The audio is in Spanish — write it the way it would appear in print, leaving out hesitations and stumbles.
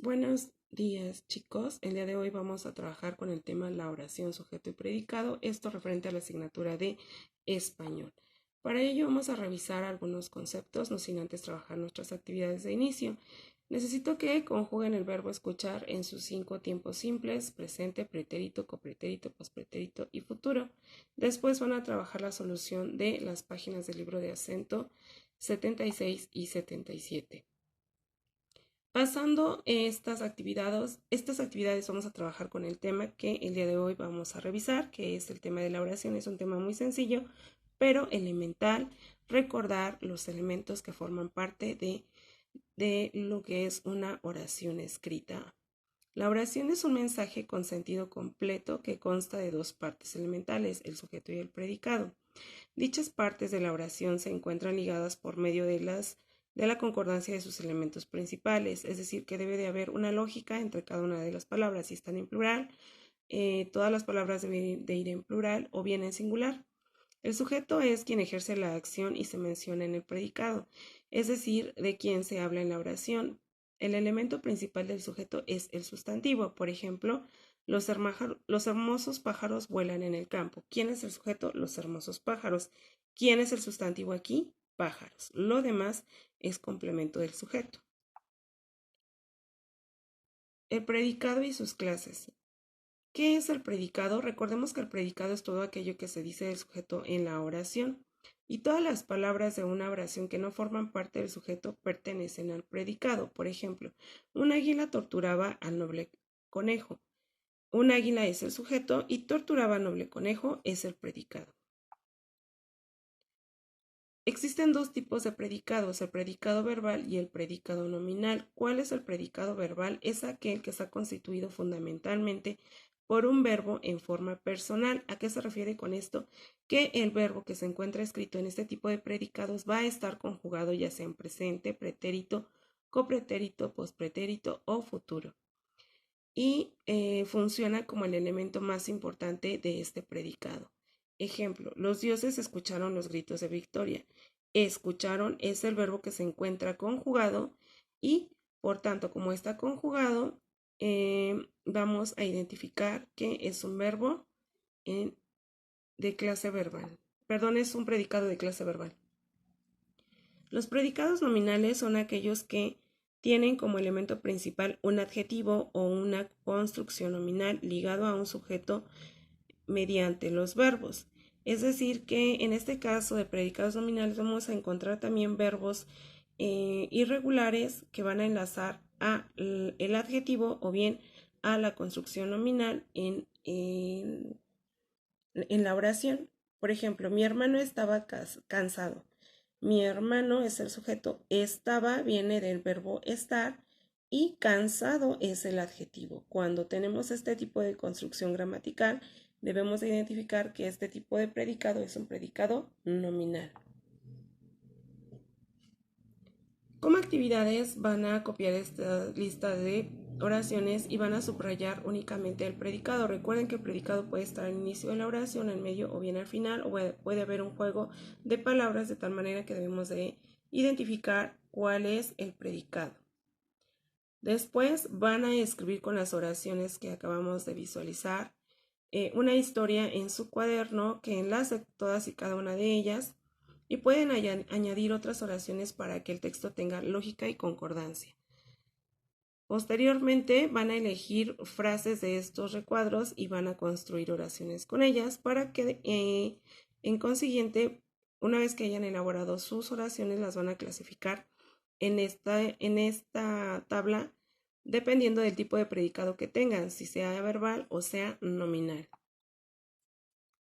Buenos días, chicos. El día de hoy vamos a trabajar con el tema la oración, sujeto y predicado, esto referente a la asignatura de español. Para ello vamos a revisar algunos conceptos, no sin antes trabajar nuestras actividades de inicio. Necesito que conjuguen el verbo escuchar en sus 5 tiempos simples: presente, pretérito, copretérito, pospretérito y futuro. Después van a trabajar la solución de las páginas del libro de acento 76 y 77. Pasando estas actividades vamos a trabajar con el tema que el día de hoy vamos a revisar, que es el tema de la oración. Es un tema muy sencillo, pero elemental. Recordar los elementos que forman parte de lo que es una oración escrita. La oración es un mensaje con sentido completo que consta de dos partes elementales, el sujeto y el predicado. Dichas partes de la oración se encuentran ligadas por medio de la concordancia de sus elementos principales, es decir, que debe de haber una lógica entre cada una de las palabras. Si están en plural, todas las palabras deben de ir en plural o bien en singular. El sujeto es quien ejerce la acción y se menciona en el predicado, es decir, de quien se habla en la oración. El elemento principal del sujeto es el sustantivo. Por ejemplo, los hermosos pájaros vuelan en el campo. ¿Quién es el sujeto? Los hermosos pájaros. ¿Quién es el sustantivo aquí? Pájaros. Lo demás es complemento del sujeto. El predicado y sus clases. ¿Qué es el predicado? Recordemos que el predicado es todo aquello que se dice del sujeto en la oración, y todas las palabras de una oración que no forman parte del sujeto pertenecen al predicado. Por ejemplo, un águila torturaba al noble conejo. Un águila es el sujeto y torturaba al noble conejo es el predicado. Existen dos tipos de predicados, el predicado verbal y el predicado nominal. ¿Cuál es el predicado verbal? Es aquel que está constituido fundamentalmente por un verbo en forma personal. ¿A qué se refiere con esto? Que el verbo que se encuentra escrito en este tipo de predicados va a estar conjugado ya sea en presente, pretérito, copretérito, pospretérito o futuro. Y funciona como el elemento más importante de este predicado. Ejemplo, los dioses escucharon los gritos de victoria. Escucharon es el verbo que se encuentra conjugado y, por tanto, como está conjugado, vamos a identificar que es un verbo de clase verbal. Perdón, es un predicado de clase verbal. Los predicados nominales son aquellos que tienen como elemento principal un adjetivo o una construcción nominal ligado a un sujeto mediante los verbos. Es decir, que en este caso de predicados nominales vamos a encontrar también verbos irregulares que van a enlazar a el adjetivo o bien a la construcción nominal en la oración. Por ejemplo, mi hermano estaba cansado. Mi hermano es el sujeto, estaba viene del verbo estar y cansado es el adjetivo. Cuando tenemos este tipo de construcción gramatical, debemos identificar que este tipo de predicado es un predicado nominal. Como actividades van a copiar esta lista de oraciones y van a subrayar únicamente el predicado. Recuerden que el predicado puede estar al inicio de la oración, en medio o bien al final, o puede haber un juego de palabras de tal manera que debemos de identificar cuál es el predicado. Después van a escribir con las oraciones que acabamos de visualizar una historia en su cuaderno que enlace todas y cada una de ellas, y pueden añadir otras oraciones para que el texto tenga lógica y concordancia. Posteriormente van a elegir frases de estos recuadros y van a construir oraciones con ellas para que en consiguiente, una vez que hayan elaborado sus oraciones, las van a clasificar en esta tabla dependiendo del tipo de predicado que tengan, si sea verbal o sea nominal.